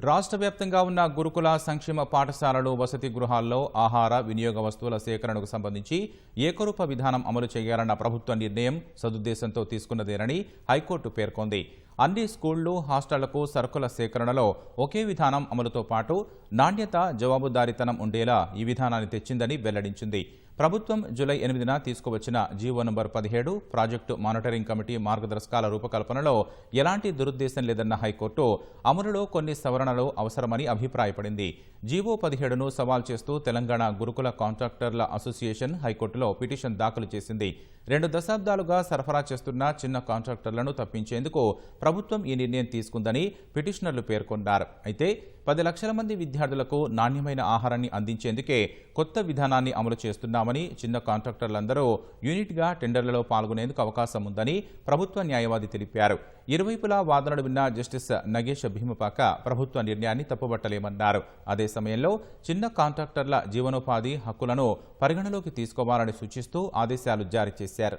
రాష్ట్ర వ్యాప్తంగా ఉన్న గురుకుల సంక్షేమ పాఠశాలలు వసతి గృహాల్లో ఆహార వినియోగ వస్తువుల సేకరణకు సంబంధించి ఏకరూప విధానం అమలు చేయాలన్న ప్రభుత్వ నిర్ణయం సదుద్దేశంతో తీసుకున్నదేనని హైకోర్టు పేర్కొంది. అన్ని స్కూళ్లు హాస్టళ్లకు సరుకుల సేకరణలో ఒకే విధానం అమలుతో పాటు నాణ్యత జవాబుదారీతనం ఉండేలా ఈ విధానాన్ని తెచ్చిందని వెల్లడించింది. ప్రభుత్వం జూలై 8న తీసుకువచ్చిన GO number 17 project monitoring committee మార్గదర్శకాల రూపకల్పనలో ఎలాంటి దురుద్దేశం లేదన్న హైకోర్టు అమలులో కొన్ని సవరణలు అవసరమని అభిప్రాయపడింది. జీవో 17ను సవాల్ చేస్తూ తెలంగాణ గురుకుల కాంట్రాక్టర్ల అసోసియేషన్ హైకోర్టులో పిటిషన్ దాఖలు చేసింది. 2 దశాబ్దాలుగా సరఫరా చేస్తున్న చిన్న కాంట్రాక్టర్లను తప్పించేందుకు ప్రభుత్వం ఈ నిర్ణయం తీసుకుందని పిటిషనర్లు పేర్కొన్నారు. అయితే 10 లక్షల మంది విద్యార్థులకు నాణ్యమైన ఆహారాన్ని అందించేందుకే కొత్త విధానాన్ని అమలు చేస్తున్నామని, చిన్న కాంట్రాక్టర్లందరూ యూనిట్గా టెండర్లలో పాల్గొనేందుకు అవకాశం ఉందని ప్రభుత్వ న్యాయవాది తెలిపారు. ఇరువైపులా వాదనలు విన్న జస్టిస్ నగేష్ భీమపాక ప్రభుత్వ నిర్ణయాన్ని తప్పుబట్టలేమన్నారు. అదే సమయంలో చిన్న కాంట్రాక్టర్ల జీవనోపాధి హక్కులను పరిగణలోకి తీసుకోవాలని సూచిస్తూ ఆదేశాలు జారీ చేశారు.